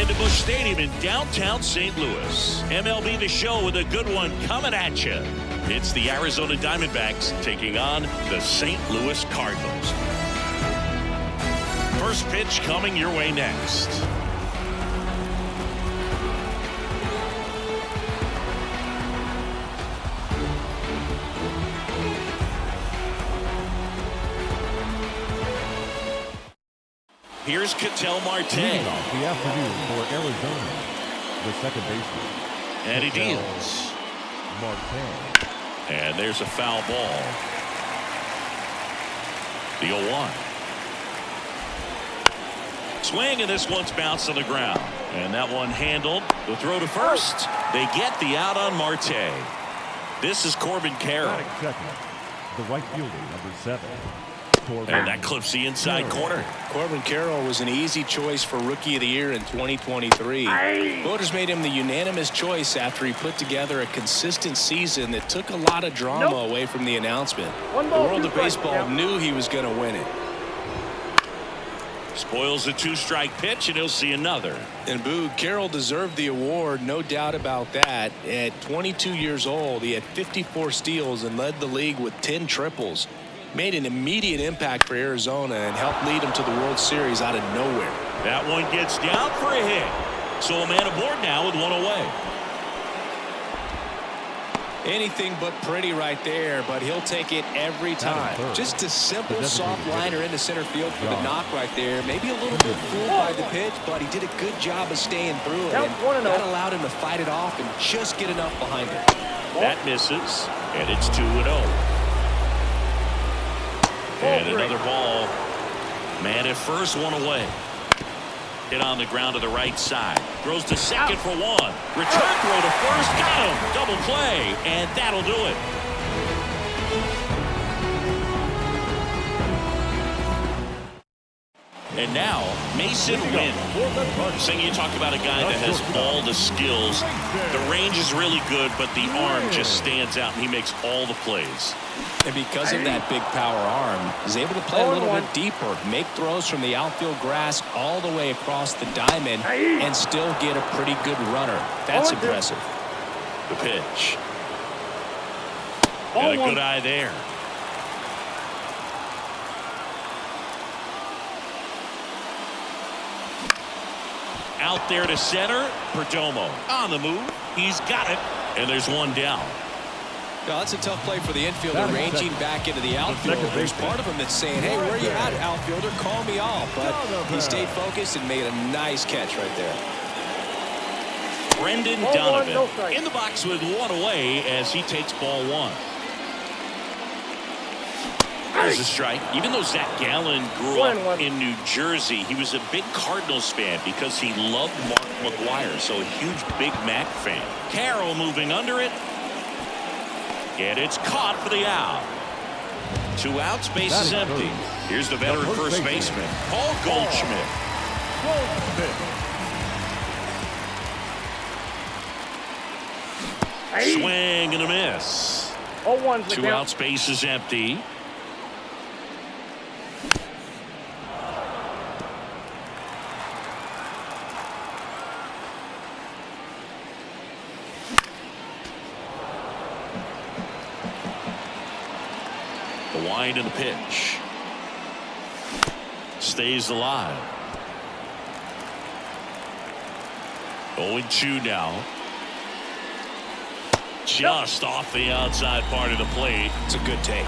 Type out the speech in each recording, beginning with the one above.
into Busch Stadium in downtown St. Louis. MLB The Show with a good one coming at you. It's the Arizona Diamondbacks taking on the St. Louis Cardinals. First pitch coming your way next. Here's Ketel Marte. Leading off the afternoon for Arizona, the second baseman. And he deals. Marte. And there's a foul ball. The 0-1. Swing, and this one's bounced on the ground. And that one handled. The throw to first. They get the out on Marte. This is Corbin Carroll. Second, the right fielder, number 7. And that clips the inside corner. Corbin Carroll was an easy choice for Rookie of the Year in 2023. Voters made him the unanimous choice after he put together a consistent season that took a lot of drama away from the announcement. The world of baseball knew he was going to win it. Spoils the 2-strike pitch, and he'll see another. And Boog, Carroll deserved the award, no doubt about that. At 22 years old, he had 54 steals and led the league with 10 triples. Made an immediate impact for Arizona and helped lead them to the World Series out of nowhere. That one gets down for a hit. So a man aboard now with one away. Anything but pretty right there, but he'll take it every time. Just a simple soft liner into center field for the knock right there. Maybe a little bit fooled by the pitch, but he did a good job of staying through it. And that allowed him to fight it off and just get enough behind it. That misses, and it's 2-0. And another ball. Man at first, one away. Hit on the ground to the right side. Throws to second for one. Return throw to first. Got him. Double play. And that'll do it. And now, Mason Wynn. Saying you talk about a guy that has all the skills. The range is really good, but the arm just stands out, and he makes all the plays. And because of that big power arm, he's able to play a little bit deeper, make throws from the outfield grass all the way across the diamond, and still get a pretty good runner. That's impressive. The pitch. And a good eye there. Out there to center. Perdomo on the move. He's got it. And there's one down. No, that's a tough play for the infielder, ranging back into the outfield. There's part of him that's saying, hey, where you at, outfielder? Call me off. But he stayed focused and made a nice catch right there. Brendan Donovan in the box with one away as he takes ball one. There's a strike. Even though Zach Gallen grew up in New Jersey, he was a big Cardinals fan because he loved Mark McGwire, so a huge Big Mac fan. Carroll moving under it. And it's caught for the out. 2 outs, base is empty. Here's the veteran first baseman, Paul Goldschmidt. Swing and a miss. 2 outs, base is empty. The wind and the pitch. Stays alive. 0-2 now. Just off the outside part of the plate. It's a good take.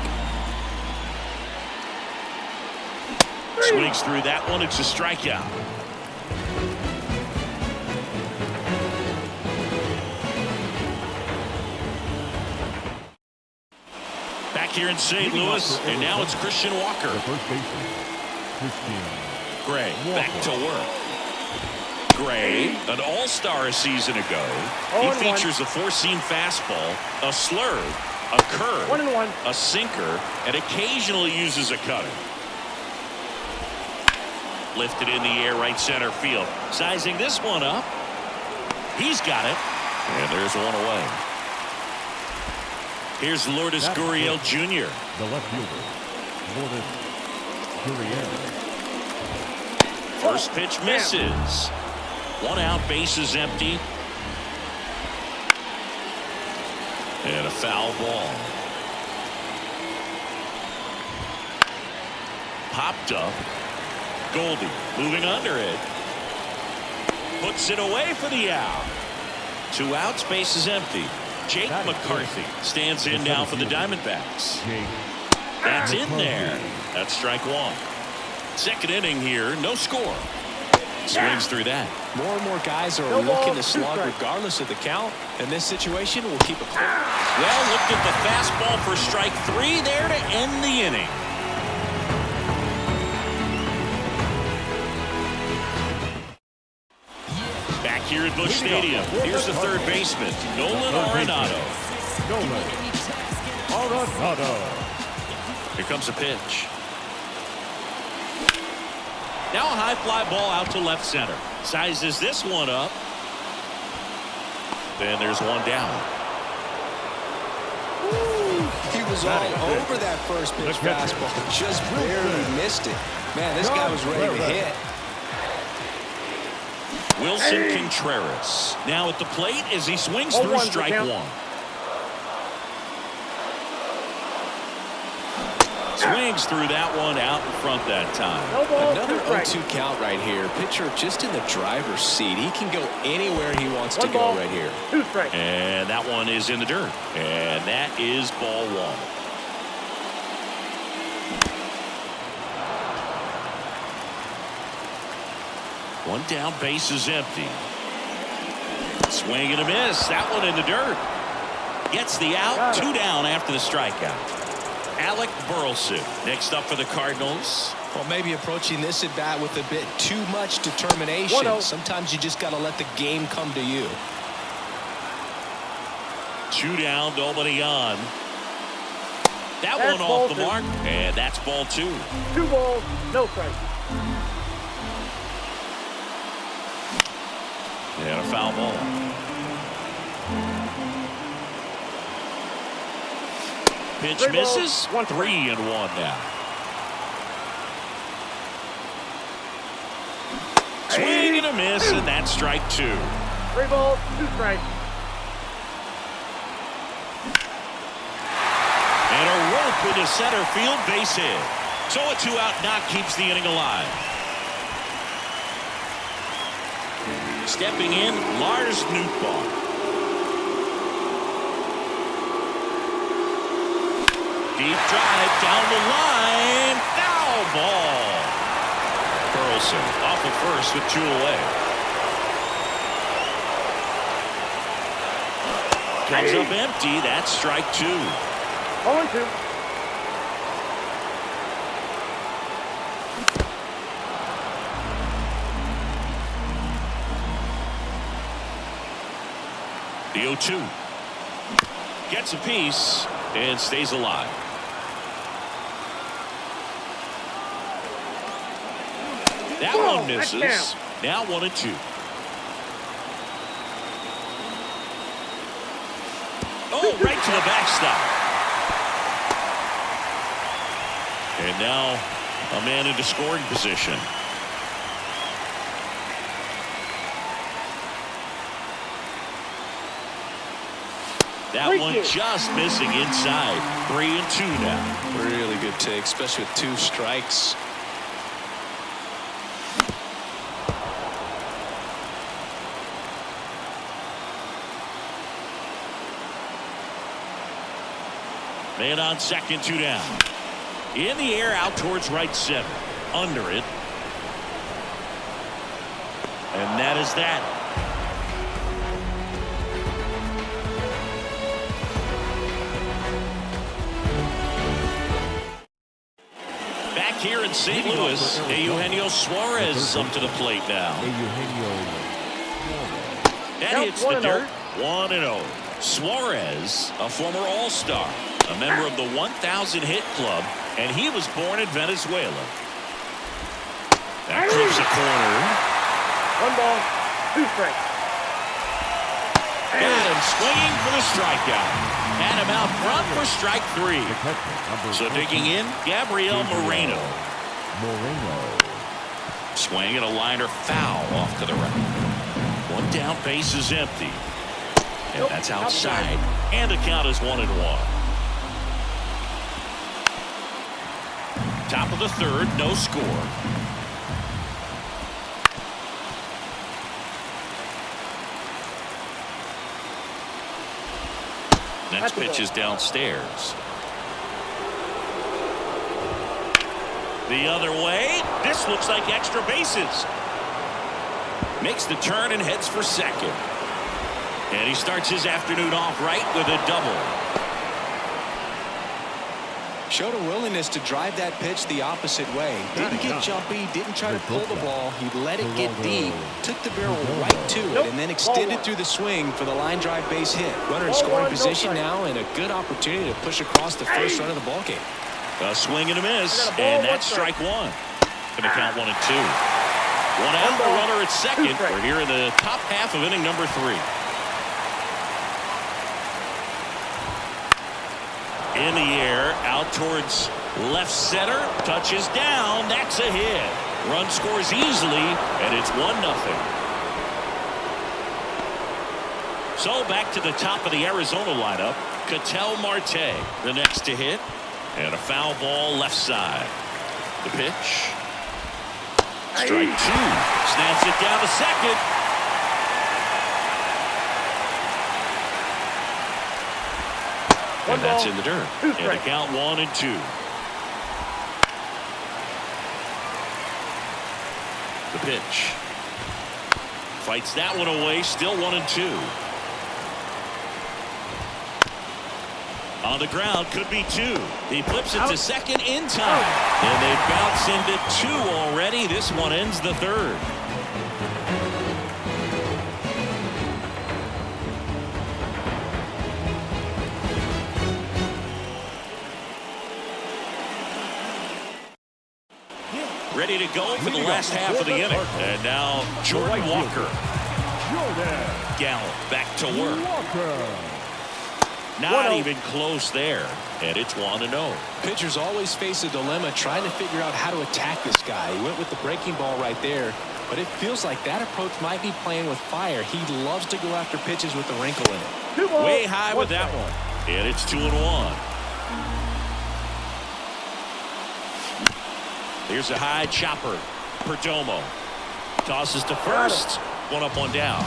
Swings through that one. It's a strikeout. Back here in St. Louis, and now it's Christian Walker. Gray back to work. Gray, an all-star a season ago. He features a four-seam fastball, a slurve, a curve, a sinker, and occasionally uses a cutter. Lifted in the air, right center field. Sizing this one up. He's got it. And there's one away. Here's Lourdes Gurriel Jr. The left fielder, Lourdes Gurriel. First pitch misses. One out, bases empty. And a foul ball. Popped up. Goldie moving under it. Puts it away for the out. 2 outs, bases empty. Jake McCarthy stands in now for the Diamondbacks. That's in there. That's strike 1. Second inning here, no score. Swings through that. More and more guys are looking to slug regardless of the count. In this situation, we'll keep it close. Well, looked at the fastball for strike 3 there to end the inning. Back here at Busch Stadium, here's the third baseman, Nolan Arenado. Here comes a pitch. Now a high fly ball out to left center. Sizes this one up. Then there's one down. He was all over that first pitch fastball. Just barely missed it. Man, this guy was ready to hit. Wilson Contreras now at the plate as he swings through strike 1. Swings through that one out in front that time. Another 0-2 count right here. Pitcher just in the driver's seat. He can go anywhere he wants to go right here. And that one is in the dirt. And that is ball 1. One down, base is empty. Swing and a miss. That one in the dirt. Gets the out. 2 down after the strikeout. Alec Burleson next up for the Cardinals. Well, maybe approaching this at bat with a bit too much determination. Sometimes you just got to let the game come to you. 2 down, nobody on. That one off the mark, and that's ball 2. 2 balls, no strike. And a foul ball. Pitch misses. 3-1 now. Swing and a miss, and that's strike 2. 3 balls, 2 strikes. And a rope into center field, base hit. So a 2-out knock keeps the inning alive. Stepping in, Lars Nootbaar. Deep drive down the line. Foul ball. Burleson off of first with 2 away. Comes up empty. That's strike 2. 0-2. The 0-2. Gets a piece and stays alive. That one misses. Now 1-2. Oh, right to the backstop. And now a man into scoring position. That one just missing inside. 3-2 now. Really good take, especially with 2 strikes. Man on second, 2 down. In the air, out towards right center. Under it. And that is that. Back here in St. Louis, Eugenio Suarez up to the plate now. That hits the dirt. 1-0. Suarez, a former All-Star, a member of the 1,000 hit club, and he was born in Venezuela. That clips a corner. 1 ball, 2 strikes. Got him swinging for the strikeout. Had him out front for strike 3. So digging in, Gabriel Moreno. Swing and a liner foul off to the right. One down, base is empty. And that's outside. And the count is 1-1. Top of the third, no score. Next pitch is downstairs. The other way. This looks like extra bases. Makes the turn and heads for second. And he starts his afternoon off right with a double. Showed a willingness to drive that pitch the opposite way. Didn't get jumpy, didn't try to pull the ball. He let it get deep, took the barrel right to it, and then extended through the swing for the line drive base hit. Runner in scoring position now, and a good opportunity to push across the first run of the ballgame. A swing and a miss, and that's strike one. Gonna count 1-2. One out, the runner at second. We're here in the top half of inning number 3. In the air, out towards left center, touches down, that's a hit. Run scores easily, and it's 1-0. So back to the top of the Arizona lineup, Ketel Marte, the next to hit, and a foul ball left side. The pitch. Strike 2, snaps it down to second. And that's in the dirt. And the count 1-2. The pitch. Fights that one away. Still 1-2. On the ground, could be 2. He flips it to second in time. And they bounce into 2 already. This one ends the third. Ready to go for the last half of the inning. And now Jordan Walker. Gallup back to work. Not even close there. And it's 1-0. Pitchers always face a dilemma trying to figure out how to attack this guy. He went with the breaking ball right there, but it feels like that approach might be playing with fire. He loves to go after pitches with a wrinkle in it. Way high with that one. And it's 2-1. Here's a high chopper. Perdomo tosses to first. One up, one down.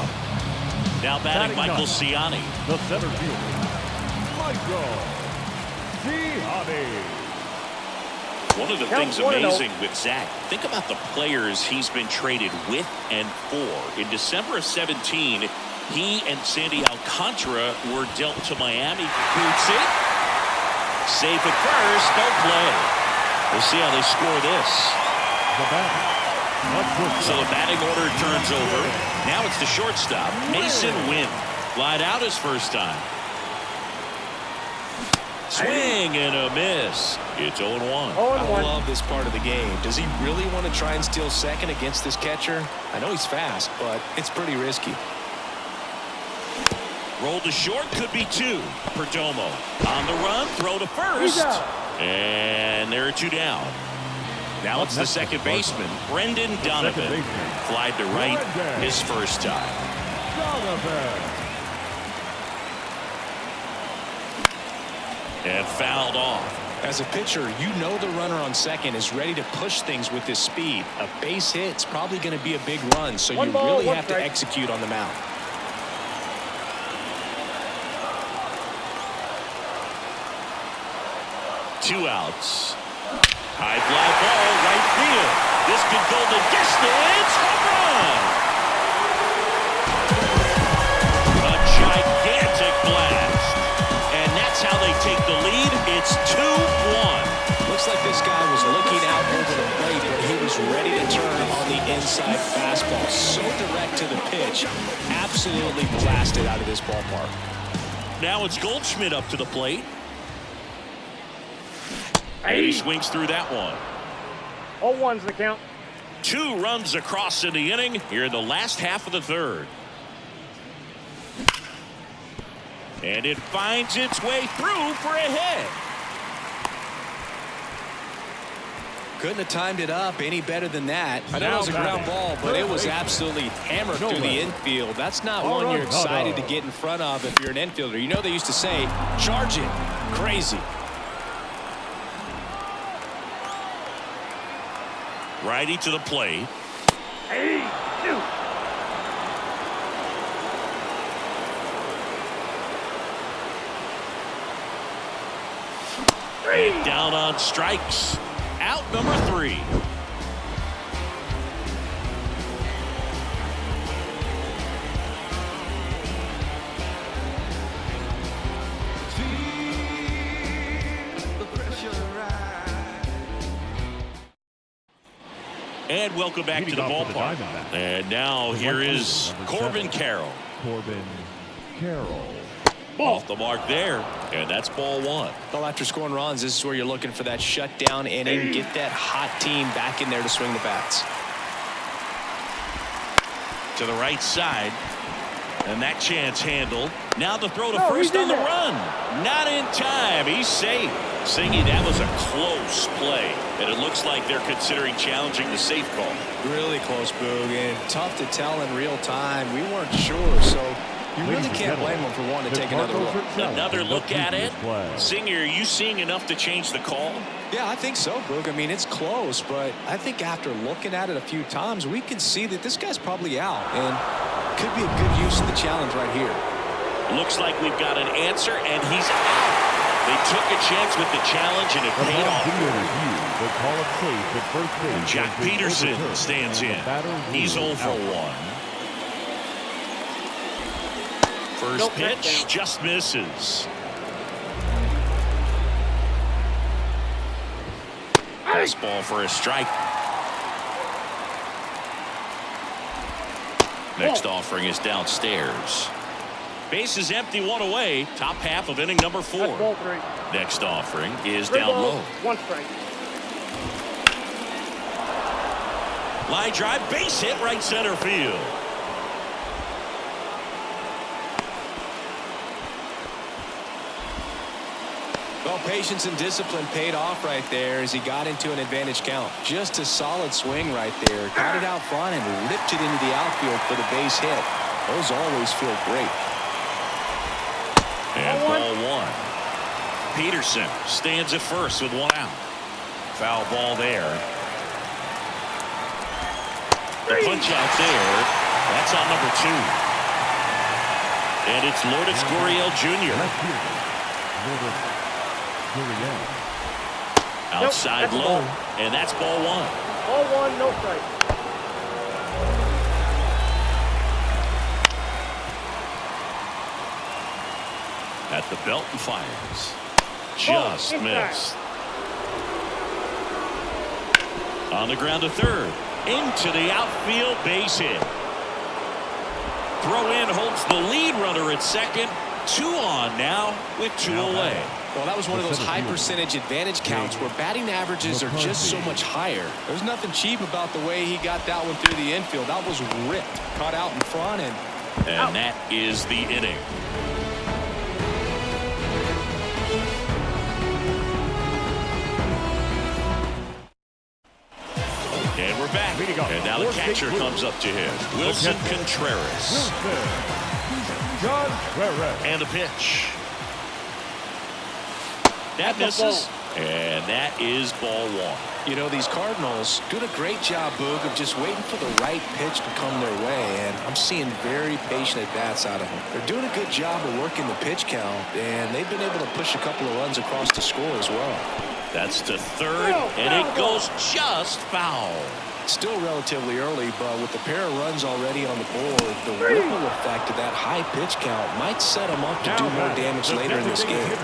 Now batting Michael Ciani. The center fielder, Michael Ciani. One of the things amazing with Zach, think about the players he's been traded with and for. In December of 17, he and Sandy Alcantara were dealt to Miami. Boots it. Safe at first. No play. We'll see how they score this. So the batting order turns over. Now it's the shortstop, Mason Wynn. Flied out his first time. Swing and a miss. It's 0-1. I love this part of the game. Does he really want to try and steal second against this catcher? I know he's fast, but it's pretty risky. Roll to short, could be 2. Perdomo on the run, throw to first. And there are 2 down. Now it's the second baseman, Brendan Donovan. Flied to right his first time. And fouled off. As a pitcher, you know the runner on second is ready to push things with his speed. A base hit's probably going to be a big run, so you really have to execute on the mound. Two outs. High fly ball, right field. This could go the distance. Home run! A gigantic blast. And that's how they take the lead. It's 2-1. Looks like this guy was looking out over the plate, but he was ready to turn on the inside fastball. So direct to the pitch. Absolutely blasted out of this ballpark. Now it's Goldschmidt up to the plate. And he swings through that one. 0-1's the count. 2 runs across in the inning here in the last half of the third. And it finds its way through for a hit. Couldn't have timed it up any better than that. I know it was a ground ball, but it was absolutely hammered through the infield. That's not one you're excited to get in front of if you're an infielder. You know they used to say, charge it. Crazy. Righty to the plate. And down on strikes. Out number 3. And welcome back to the ballpark. And now here is Corbin Carroll. Corbin Carroll. Off the mark there, and that's ball 1. Well, after scoring runs, this is where you're looking for that shutdown inning. Get that hot team back in there to swing the bats. To the right side, and that chance handled. Now the throw to first on the run. Not in time. He's safe. Singy, that was a close play, and it looks like they're considering challenging the safe call. Really close, Boog, and tough to tell in real time. We weren't sure, so you really can't blame them for wanting to take another look. Another look at it. Singer, are you seeing enough to change the call? Yeah, I think so, Boog. I mean, it's close, but I think after looking at it a few times, we can see that this guy's probably out, and could be a good use of the challenge right here. Looks like we've got an answer, and he's out. They took a chance with the challenge, and it paid off. Jack Peterson stands in. He's 0 for 1. First pitch just misses. Fastball for a strike. Next offering is downstairs. Base is empty, 1 away. Top half of inning number 4. Ball 3. Next offering is down low. 1 strike. Line drive, base hit, right center field. Well, patience and discipline paid off right there as he got into an advantage count. Just a solid swing right there. Got it out front and ripped it into the outfield for the base hit. Those always feel great. And ball 1. Peterson stands at first with 1 out. Foul ball there. The punch out there. That's on number 2. And it's Lourdes Gurriel Jr. Outside low. And that's ball 1. Ball 1, no strike. At the belt and fires. Just missed. On the ground to third. Into the outfield, base hit. Throw in holds the lead runner at second. 2 on now with 2 away. Well, that was one of those high percentage advantage counts where batting averages are just so much higher. There's nothing cheap about the way he got that one through the infield. That was ripped. Caught out in front and that is the inning. And we're back. And now the catcher comes up to him. Wilson Contreras. And the pitch. That misses. And that is ball 1. You know, these Cardinals doing a great job, Boog, of just waiting for the right pitch to come their way, and I'm seeing very patient at-bats out of them. They're doing a good job of working the pitch count, and they've been able to push a couple of runs across the score as well. That's to third, and it goes just foul. Still relatively early, but with the pair of runs already on the board, the ripple effect of that high pitch count might set them up to do more damage later in this game.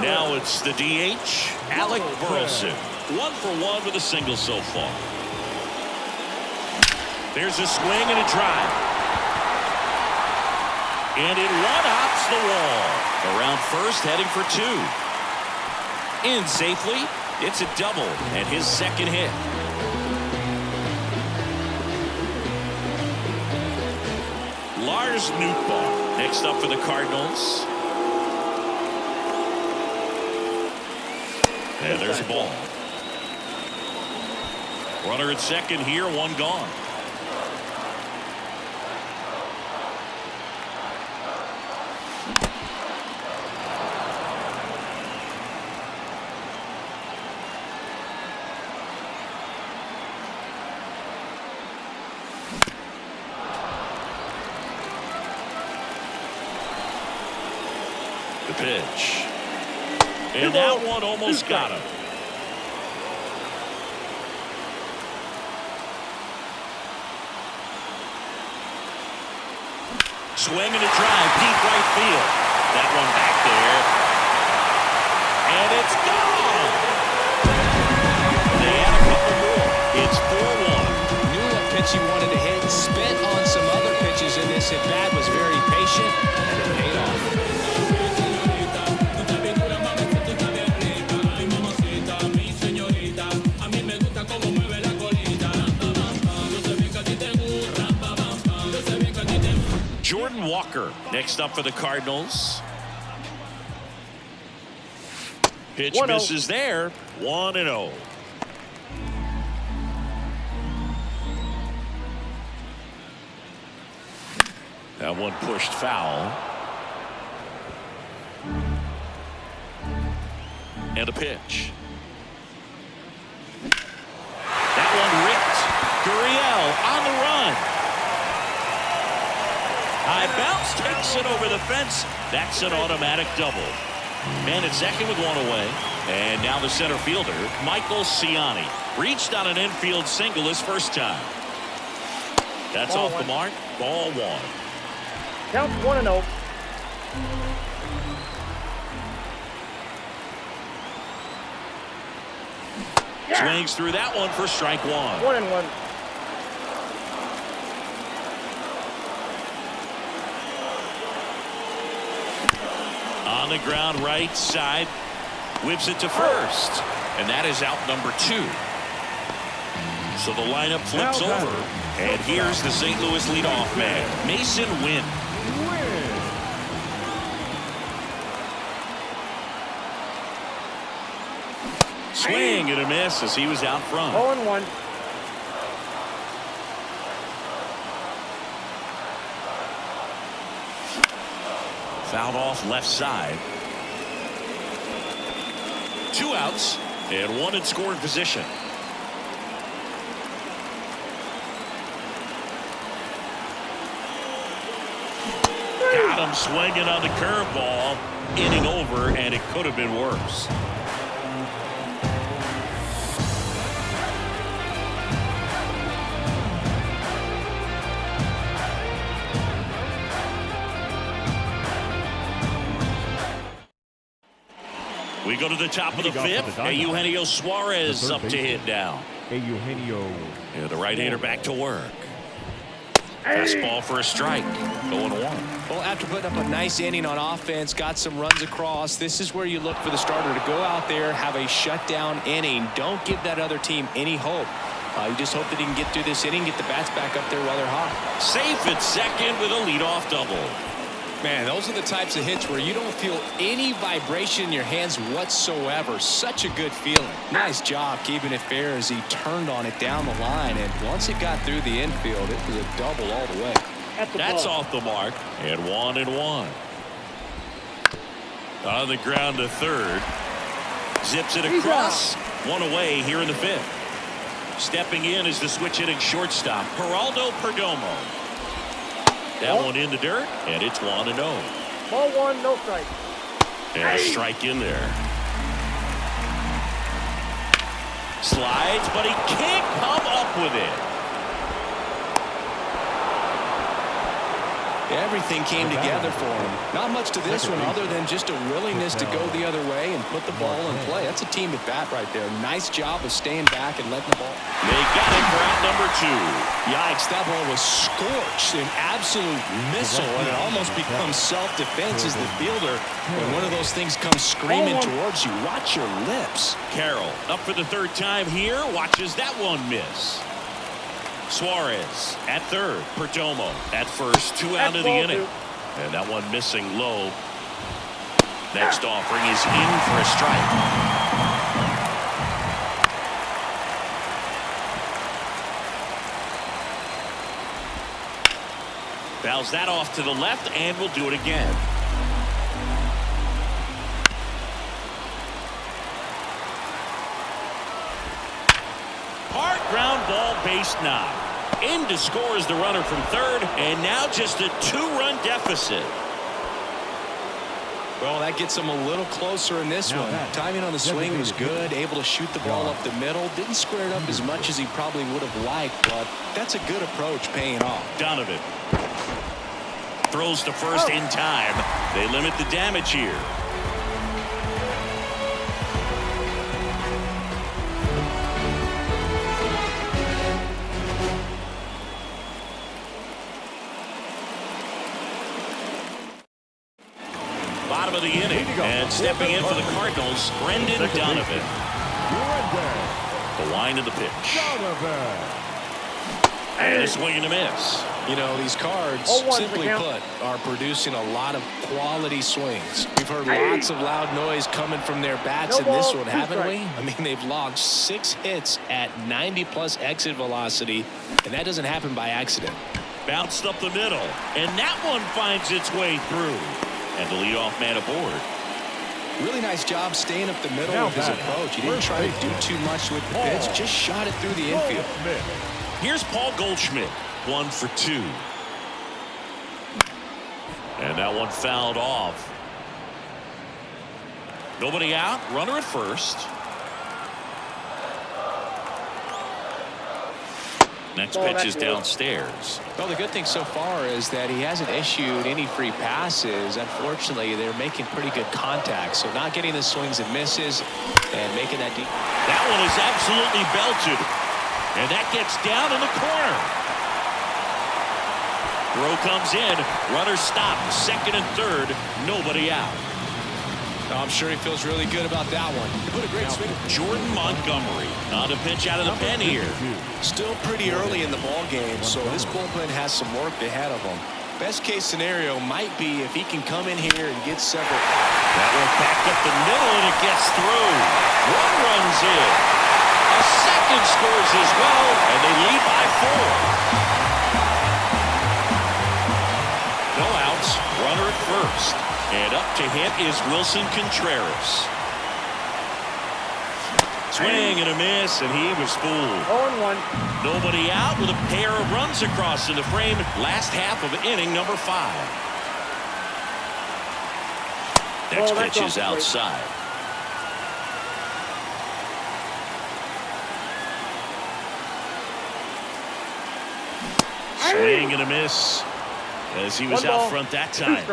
Now it's the DH, Alec Burleson. 1 for 1 with a single so far. There's a swing and a drive. And it one-hops the wall. Around first, heading for 2. In safely, it's a double and his second hit. Lars Nootbaar next up for the Cardinals. And there's a ball. Runner at second here, one gone. The pitch. And that one almost got him. Swing and a drive, deep right field. That one back there. And it's gone. They add a couple more. It's 4-1. Knew what pitch he wanted to hit. Spent on some other pitches in this at bat. Was very patient, and it paid off. Jordan Walker next up for the Cardinals. Pitch misses there. 1-0. That one pushed foul. And a pitch. That one ripped. Gurriel on the run. High bounce takes it over the fence. That's an automatic double. Man at second with one away. And now the center fielder, Michael Ciani, reached on an infield single his first time. That's off the mark. Ball one. Count 1-0. Swings through that one for strike one. 1-1. On the ground right side. Whips it to first. And that is out number 2. So the lineup flips over. And here's the St. Louis leadoff man, Mason Wynn. Swing and a miss as he was out front. 0-1. Fouled off left side. 2 outs and 1 in scoring position. Got him swinging on the curveball. Inning over, and it could have been worse. We go to the top of the 5th. Eugenio Suarez up to hit now. Yeah, the right-hander back to work. Fastball for a strike. 0-1. Well, after putting up a nice inning on offense, got some runs across, this is where you look for the starter to go out there, have a shutdown inning. Don't give that other team any hope. You just hope that he can get through this inning, get the bats back up there while they're hot. Safe at second with a leadoff double. Man, those are the types of hits where you don't feel any vibration in your hands whatsoever. Such a good feeling. Nice job keeping it fair as he turned on it down the line. And once it got through the infield, it was a double all the way. That's off the mark. And 1-1. On the ground to third. Zips it across. 1 away here in the 5th. Stepping in is the switch hitting shortstop, Geraldo Perdomo. That one in the dirt, and it's 1-0. Ball 1, no strike. And a strike in there. Slides, but he can't come up with it. Everything came together for him. Not much to this one other than just a willingness to go the other way and put the ball in play. That's a team at bat right there. Nice job of staying back and letting the ball. They got it for out number 2. Yikes, that ball was scorched, an absolute missile, and it almost becomes self-defense as the fielder. When one of those things comes screaming towards you, watch your lips. Carroll up for the 3rd time here, watches that one miss. Suarez at third. Perdomo at first. 2 out of the inning. And that one missing low. Next offering is in for a strike. Fouls that off to the left and will do it again. Hard ground ball, base knock. In to score is the runner from third, and now just a 2-run deficit. Well, that gets them a little closer in this one. Timing on the swing was good, able to shoot the ball up the middle. Didn't square it up as much as he probably would have liked, but that's a good approach paying off. Donovan throws to first in time. They limit the damage here. Bottom of the inning, and stepping in for the Cardinals, Brendan Donovan. The line of the pitch. And a swing and a miss. You know, these Cards, simply put, are producing a lot of quality swings. We've heard lots of loud noise coming from their bats in this one, haven't we? I mean, they've logged 6 hits at 90-plus exit velocity, and that doesn't happen by accident. Bounced up the middle, and that one finds its way through. And the leadoff man aboard. Really nice job staying up the middle with his approach. He didn't try to do too much with the pitch, just shot it through the infield. Here's Paul Goldschmidt, 1 for 2. And that one fouled off. Nobody out, runner at first. Next pitch is downstairs. Well, the good thing so far is that he hasn't issued any free passes. Unfortunately, they're making pretty good contact, so not getting the swings and misses and making that deep. That one is absolutely belted, and that gets down in the corner. Throw comes in, runner stopped, second and third, nobody out. I'm sure he feels really good about that one. He put a great swing. Jordan Montgomery on a pitch out of the pen here. Still pretty early in the ball game, so this bullpen has some work ahead of him. Best case scenario might be if he can come in here and get several. That one backed up the middle and it gets through. One runs in. A second scores as well, and they lead by 4. No outs, runner at first. And up to hit is Wilson Contreras. Swing and a miss, and he was fooled. 0-1. Nobody out with a pair of runs across in the frame. Last half of inning number 5. Next pitch is outside. Swing and a miss as he was out front that time.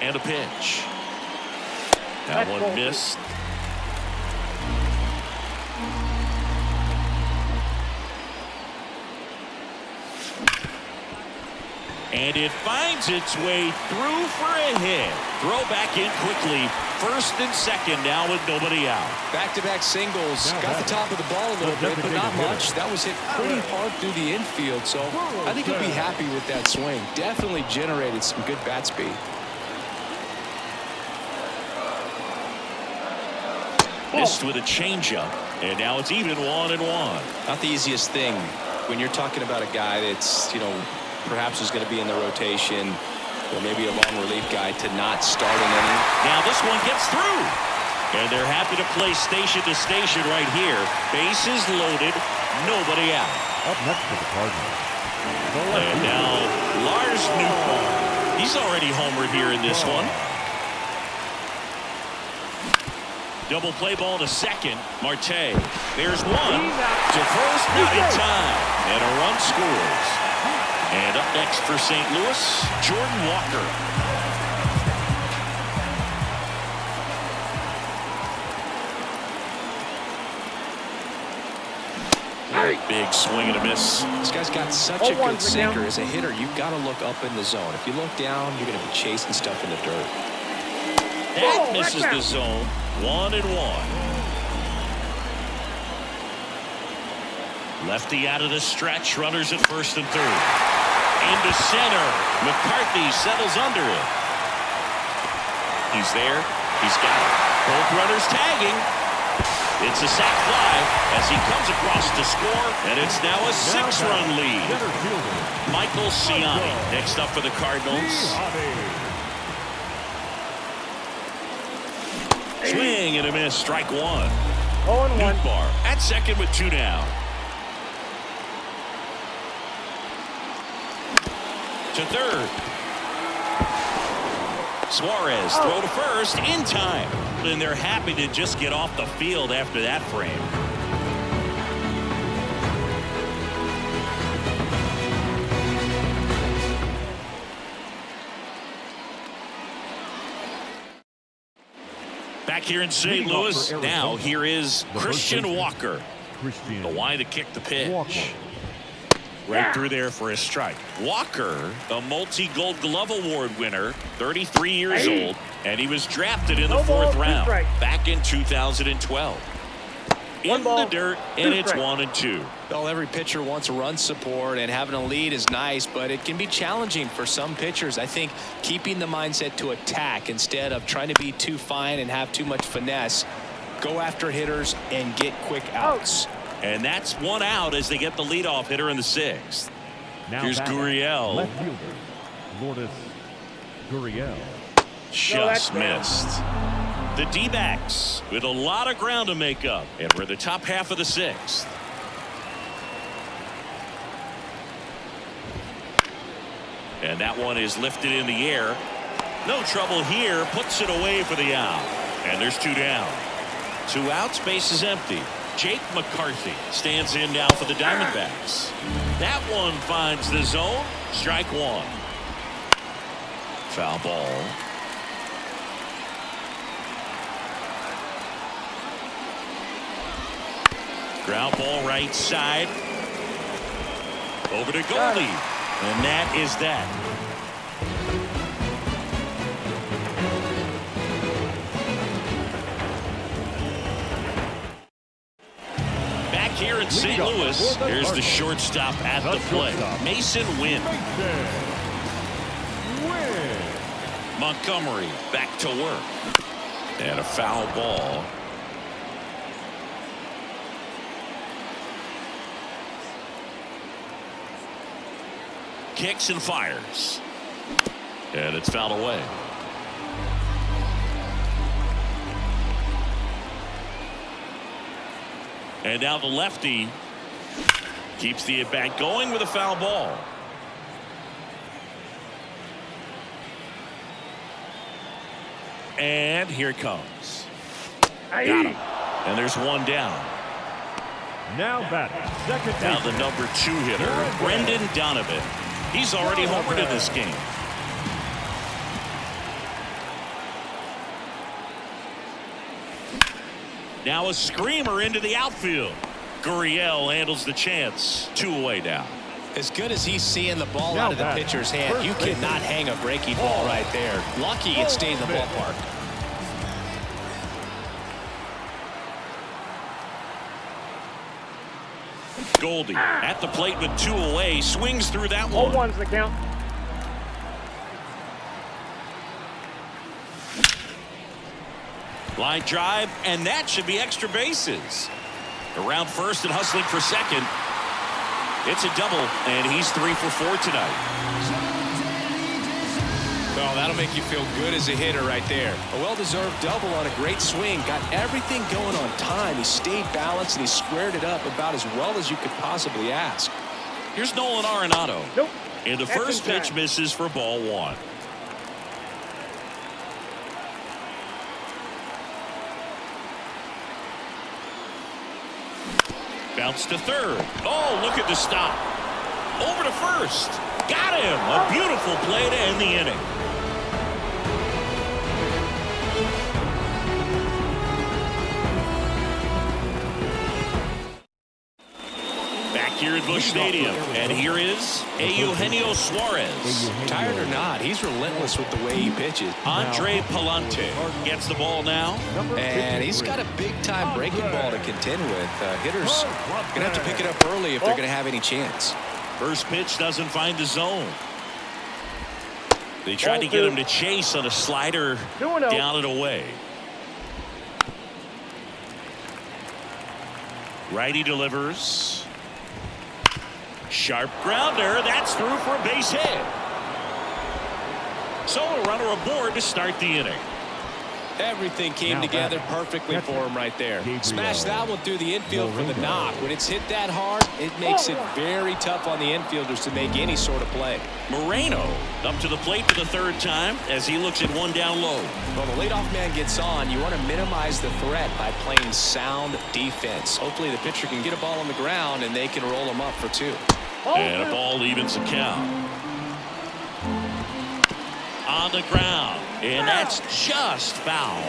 And a pitch. That one missed. And it finds its way through for a hit. Throw back in quickly. First and second now with nobody out. Back-to-back singles. Got the top of the ball a little bit, but not much. That was hit pretty hard through the infield, so I think he'll be happy with that swing. Definitely generated some good bat speed. Missed with a changeup, and now it's even 1-1. Not the easiest thing when you're talking about a guy that's, perhaps is going to be in the rotation, or maybe a long relief guy, to not start an inning. Now this one gets through, and they're happy to play station to station right here. Bases loaded, nobody out. Up next for the Cardinals. And now Lars Nootbaar. He's already homered here in this one. Double play ball to second. Marte. There's one. To first, not in time. And a run scores. And up next for St. Louis, Jordan Walker. Big swing and a miss. This guy's got such a good sinker. As a hitter, you've got to look up in the zone. If you look down, you're going to be chasing stuff in the dirt. That misses the zone. 1-1. Lefty out of the stretch. Runners at first and third. Into center. McCarthy settles under it. He's there. He's got it. Both runners tagging. It's a sac fly as he comes across to score, and it's now a 6-run lead. Michael Ciani next up for the Cardinals. Swing and a miss, strike one. 0-1. Bar at second with 2 down. To third. Suarez throw to first in time. And they're happy to just get off the field after that frame. Back here in St. Louis, now here is Christian Walker. The Y to kick the pitch. Right through there for a strike. Walker, a multi-Gold Glove Award winner, 33 years old, and he was drafted in the 4th round back in 2012. In the dirt, and it's 1-2. Well, every pitcher wants run support, and having a lead is nice, but it can be challenging for some pitchers. I think keeping the mindset to attack instead of trying to be too fine and have too much finesse. Go after hitters and get quick outs. And that's 1 out as they get the leadoff hitter in the 6th. Now here's Gurriel. Left fielder, Lourdes Gurriel. Just missed. The D-backs with a lot of ground to make up, and we're the top half of the 6th. And that one is lifted in the air. No trouble here. Puts it away for the out. And there's 2 down. 2 outs. Base is empty. Jake McCarthy stands in now for the Diamondbacks. That one finds the zone. Strike 1. Foul ball. Ground ball right side. Over to Goldie. And that is that. Back here in St. Louis, here's the shortstop at the plate. Mason Wynn. Montgomery back to work. And a foul ball. Kicks and fires. And it's fouled away. And now the lefty keeps the at-bat going with a foul ball. And here it comes. Got him. And there's 1 down. Now batting, second. Now the number 2 hitter, Brendan Donovan. He's already homered in this game. Now a screamer into the outfield. Gurriel handles the chance. 2 away now. As good as he's seeing the ball out of the pitcher's hand, you cannot hang a breaking ball right there. Lucky it stayed in the ballpark. Goldie at the plate with 2 away, swings through that one. 0-1's the count. Line drive, and that should be extra bases. Around first and hustling for second. It's a double, and he's 3 for 4 tonight. Well, that'll make you feel good as a hitter right there. A well-deserved double on a great swing. Got everything going on time. He stayed balanced, and he squared it up about as well as you could possibly ask. Here's Nolan Arenado. Nope. And the first pitch misses for ball 1. Bounce to third. Oh, look at the stop. Over to first. Got him. A beautiful play to end the inning. Back here at Busch Stadium, and here is Eugenio Suarez. Tired or not, he's relentless with the way he pitches. Andre Palante gets the ball now. And he's got a big-time breaking ball to contend with. Hitters going to have to pick it up early if they're going to have any chance. First pitch doesn't find the zone. They tried to get him to chase on a slider down and away. Righty delivers. Sharp grounder. That's through for a base hit. So a runner aboard to start the inning. Everything came together perfectly for him right there. Smashed that one through the infield for the knock. When it's hit that hard, it makes it very tough on the infielders to make any sort of play. Moreno up to the plate for the third time as he looks at one down low. Well, the leadoff man gets on. You want to minimize the threat by playing sound defense. Hopefully the pitcher can get a ball on the ground and they can roll him up for 2. And a ball evens the count. On the ground, and that's just foul.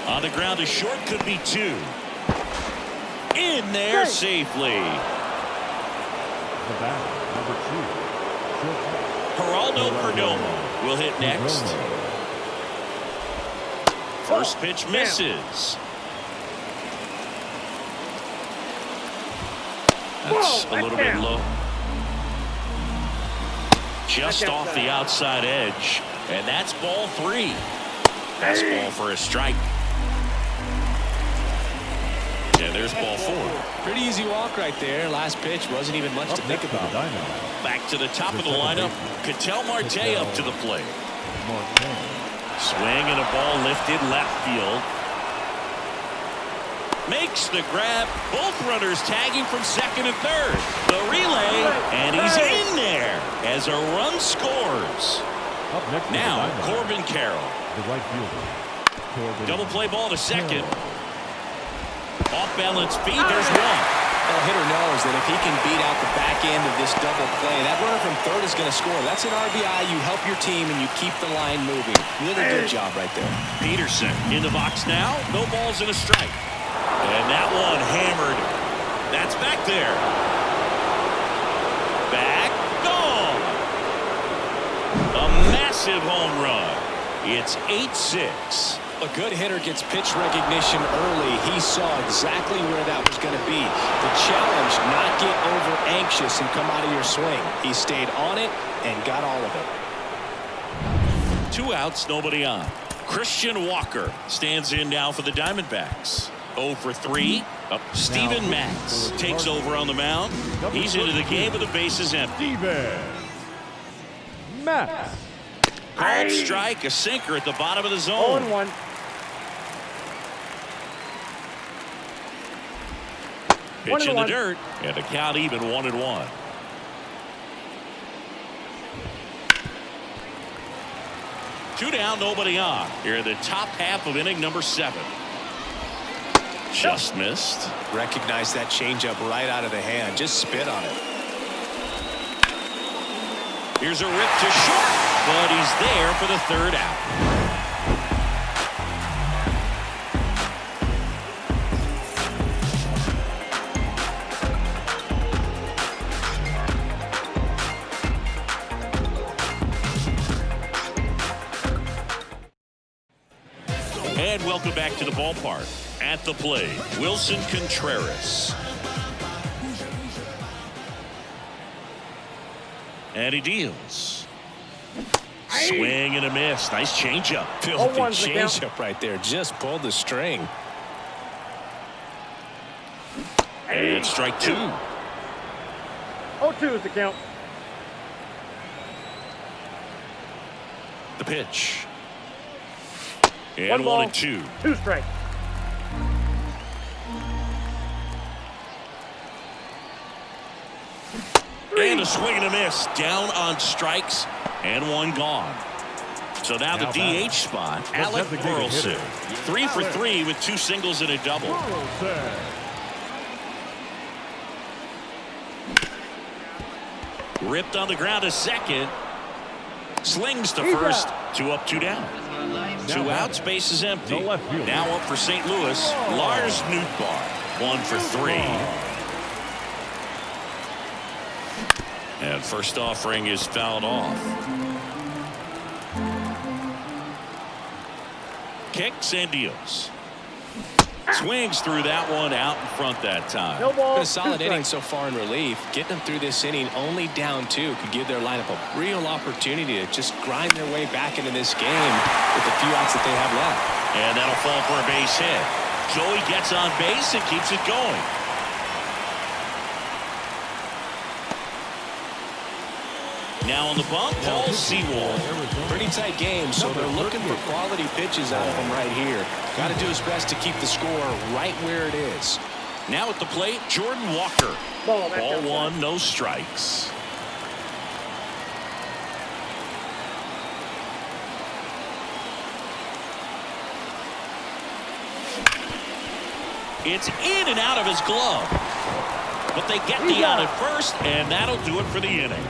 On the ground, a short could be 2. In there safely. The bat, number 2. Geraldo Perdomo will hit next. First pitch misses. That's a little bit low. Just off the outside edge. And that's ball 3. Fastball for a strike. And there's ball 4. Pretty easy walk right there. Last pitch wasn't even much to think about. Back to the top of the lineup. Ketel Marte up to the plate. Swing and a ball lifted left field. Makes the grab. Both runners tagging from second and third. The relay, and he's in there as a run scores. Now Corbin Carroll. The right fielder. Double play ball to second. Off balance feed. There's one. The hitter knows that if he can beat out the back end of this double play, that runner from third is going to score. That's an RBI. You help your team and you keep the line moving. Really good job right there. Peterson in the box now. No balls and a strike. And that one hammered. That's back there. Back. Gone. A massive home run. It's 8-6. A good hitter gets pitch recognition early. He saw exactly where that was going to be. The challenge, not get over anxious and come out of your swing. He stayed on it and got all of it. 2 outs, nobody on. Christian Walker stands in now for the Diamondbacks. 0 for 3. Steven Matz takes over on the mound. He's into the game with the bases empty. Steven Matz. Called strike, a sinker at the bottom of the zone. 0-1. Pitch in the dirt, and the count even 1-1. Two down, nobody on. Here in the top half of inning number 7. Just missed. Recognize that changeup right out of the hand. Just spit on it. Here's a rip to short, but he's there for the 3rd out. And welcome back to the ballpark. At the plate, Wilson Contreras. And he deals. Swing and a miss. Nice changeup. Filthy changeup right there. Just pulled the string. And strike 2. 0-2 is the count. The pitch. And 1-2. 2 strikes. And a swing and a miss. Down on strikes. And 1 gone. So now the DH spot, Alec Burleson. 3 for 3 with 2 singles and a double. Ripped on the ground to second. Slings to first. 2 up, 2 down. 2 outs, base is empty. Now up for St. Louis, Lars Nootbaar. 1 for 3. And first offering is fouled off. Kicks and deals. Swings through that one out in front that time. No ball. A solid inning so far in relief. Getting them through this inning only down 2 could give their lineup a real opportunity to just grind their way back into this game with the few outs that they have left. And that'll fall for a base hit. Joey gets on base and keeps it going. Now on the bump, Paul Sewell. Pretty tight game, so they're looking for quality pitches out of him right here. Got to do his best to keep the score right where it is. Now at the plate, Jordan Walker. Ball 1, no strikes. It's in and out of his glove. But they get the out at first, and that'll do it for the inning.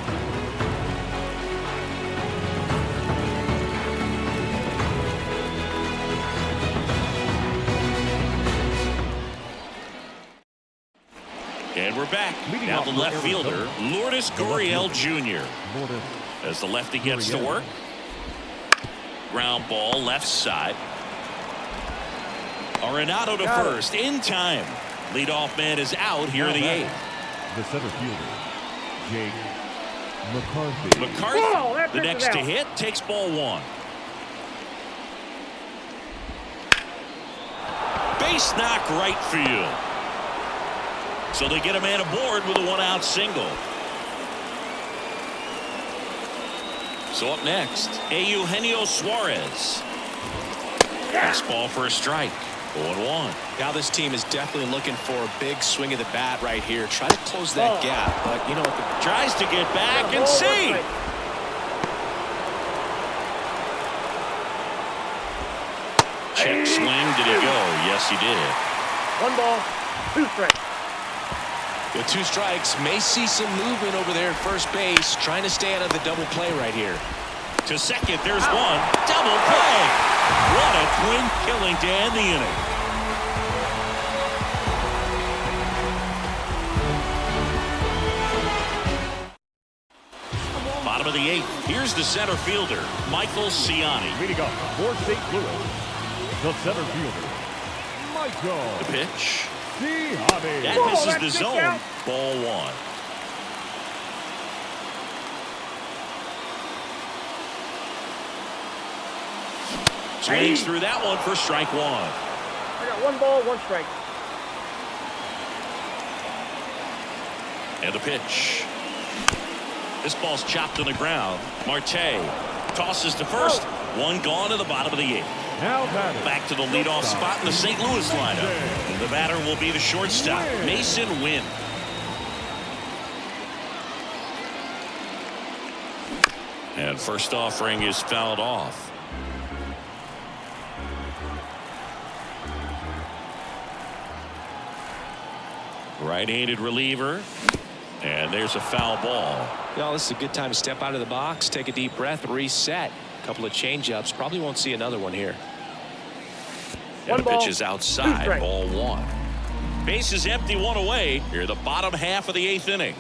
And we're back. Now the left fielder, Lourdes Gurriel Jr. As the lefty gets to work. Ground ball left side. Arenado to first in time. Leadoff man is out here in the 8th. The center fielder, Jake McCarthy. McCarthy, the next to hit, takes ball 1. Base knock right field. So they get a man aboard with a 1-out single. So up next, Eugenio Suarez. Fastball for a strike. 0-1. Now this team is definitely looking for a big swing of the bat right here. Try to close that gap, but you know what? Tries to get back and see. Check swing. Did he go? Yes, he did. 1 ball, 2 strikes. With 2 strikes, may see some movement over there at first base, trying to stay out of the double play right here. To second, there's one. Double play. What a twin killing to end the inning. Bottom of the 8th. Here's the center fielder, Michael Ciani. Leading up for St. Louis, the center fielder, Michael. The pitch. Ciani. That misses the zone. Ball 1. Swings through that one for strike 1. I got 1 ball, 1 strike. And the pitch. This ball's chopped on the ground. Marte tosses to first. 1 gone to the bottom of the 8th. Now back to the leadoff spot in the St. Louis lineup. The batter will be the shortstop, Mason Wynn. And first offering is fouled off. Right-handed reliever. And there's a foul ball. Well, this is a good time to step out of the box, take a deep breath, reset. A couple of change-ups. Probably won't see another one here. And the pitch is outside. Ball 1. Base is empty, 1 away. Here, the bottom half of the 8th inning.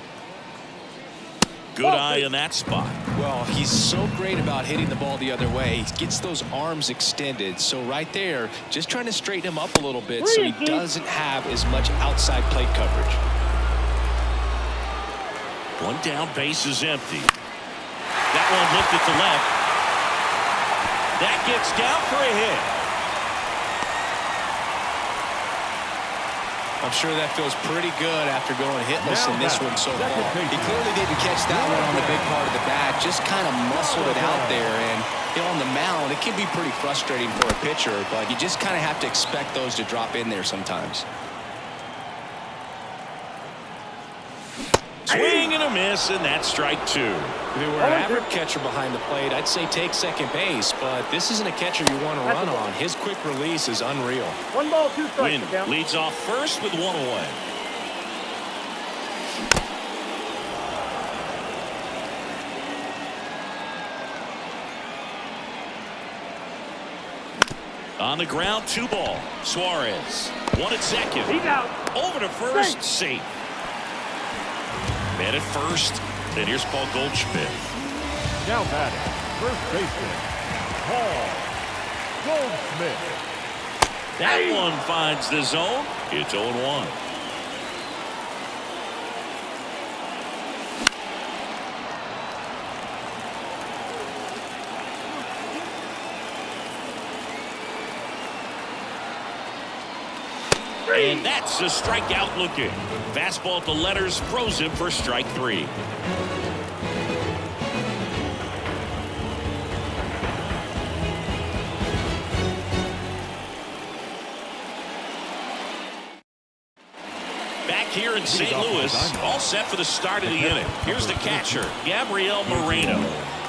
Good eye in that spot. Well, he's so great about hitting the ball the other way. He gets those arms extended. So right there, just trying to straighten him up a little bit so he doesn't have as much outside plate coverage. 1 down, base is empty. That one lifted to left. That gets down for a hit. I'm sure that feels pretty good after going hitless in this one so far. He clearly didn't catch that one on the big part of the bat, just kind of muscled it out there. And you know, on the mound, it can be pretty frustrating for a pitcher, but you just kind of have to expect those to drop in there sometimes. Swing and a miss, and that's strike 2. If it were an average catcher behind the plate, I'd say take second base, but this isn't a catcher you want to run on. His quick release is unreal. 1 ball, 2 strikes. Wynn leads off first with 1 away. On the ground, 2 ball. Suarez, 1 at second. He's out. Over to first, safe. Man at first. Then here's Paul Goldschmidt. Now batting, first baseman, Paul Goldschmidt. That one finds the zone. It's 0-1. And that's a strikeout looking. Fastball at the letters froze him for strike 3. Back here in St. Louis, all set for the start of the inning. Here's the catcher, Gabriel Moreno.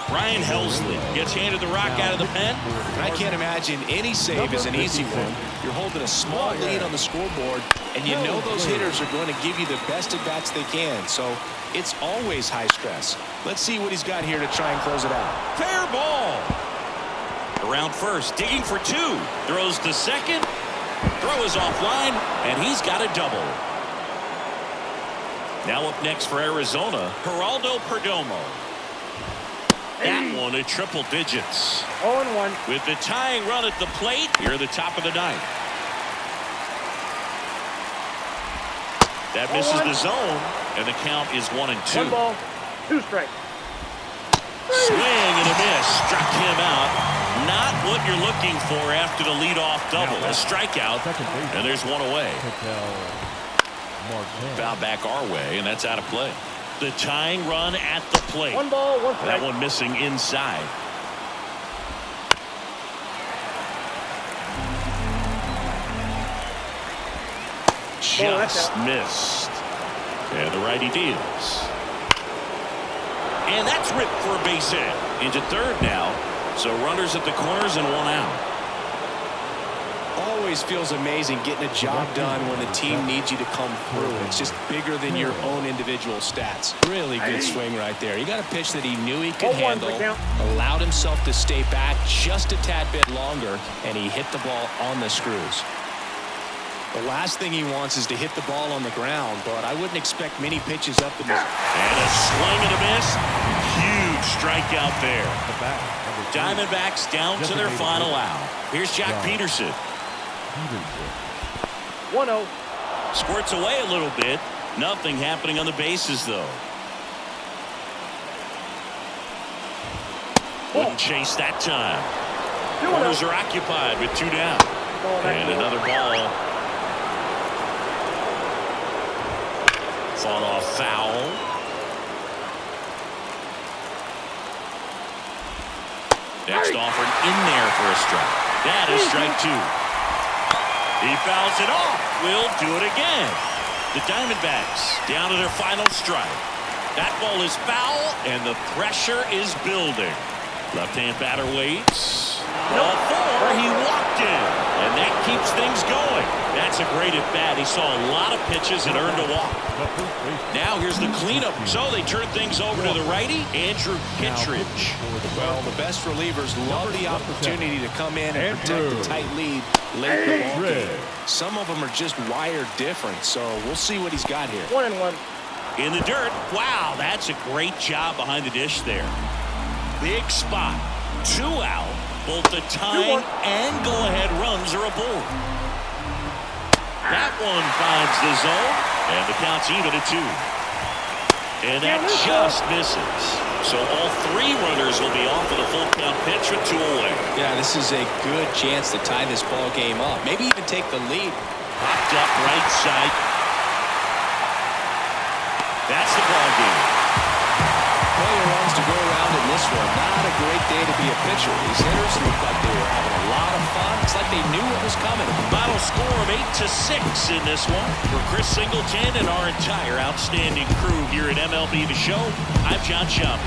Ryan Helsley gets handed the rock out of the pen. I can't imagine any save is an easy one. You're holding a small lead on the scoreboard, and you know those hitters are going to give you the best at-bats they can, so it's always high stress. Let's see what he's got here to try and close it out. Fair ball. Around first, digging for 2. Throws to second. Throw is offline, and he's got a double. Now up next for Arizona, Geraldo Perdomo. That one at triple digits. 0-1. With the tying run at the plate, here at the top of the ninth. That misses the zone, and the count is 1-2. 1 ball, 2 strikes. Swing and a miss. Struck him out. Not what you're looking for after the leadoff double. A strikeout, and there's one away. Foul back our way, and that's out of play. The tying run at the plate. 1 ball, 1 strike. That one missing inside. Just missed. And the righty deals. And that's ripped for a base hit. Into third now. So runners at the corners and 1 out. Always feels amazing getting a job done when the team needs you to come through. It's just bigger than your own individual stats. Really good swing right there. He got a pitch that he knew he could handle, allowed himself to stay back just a tad bit longer, and he hit the ball on the screws. The last thing he wants is to hit the ball on the ground, but I wouldn't expect many pitches up in this. And a swing and a miss. Huge strikeout there. Diamondbacks down to their final out. Here's Jack Peterson. 1-0. Squirts away a little bit. Nothing happening on the bases, though. Wouldn't chase that time. Corners are occupied with 2 down. And another ball. Fought off foul. Next offered in there for a strike. That is strike 2. He fouls it off. Will do it again. The Diamondbacks down to their final strike. That ball is foul, and the pressure is building. Left-hand batter waits. Ball 4. He walked in, and that keeps things going. That's a great at-bat. He saw a lot of pitches and earned a walk. Now here's the cleanup. So they turn things over to the righty, Andrew Kittredge. Well, the best relievers love the opportunity to come in and protect the tight lead late in the ball game. Some of them are just wired different, so we'll see what he's got here. 1-1. In the dirt. Wow, that's a great job behind the dish there. Big spot. 2 out. Both the tying and go-ahead runs are aboard. That one finds the zone, and the count's even at 2. And that just misses. So all 3 runners will be off of the full count pitch with 2 away. Yeah, this is a good chance to tie this ball game up. Maybe even take the lead. Popped up right side. That's the ball game. Plenty of runs to go around in this one. Not a great day to be a pitcher. These hitters look like they were having a lot of fun. It's like they knew what was coming. Final score of 8-6 in this one. For Chris Singleton and our entire outstanding crew here at MLB The Show, I'm John Schaub.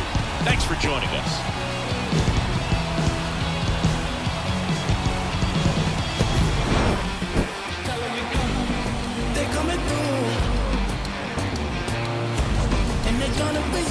Thanks for joining us. They're coming through, and they're gonna be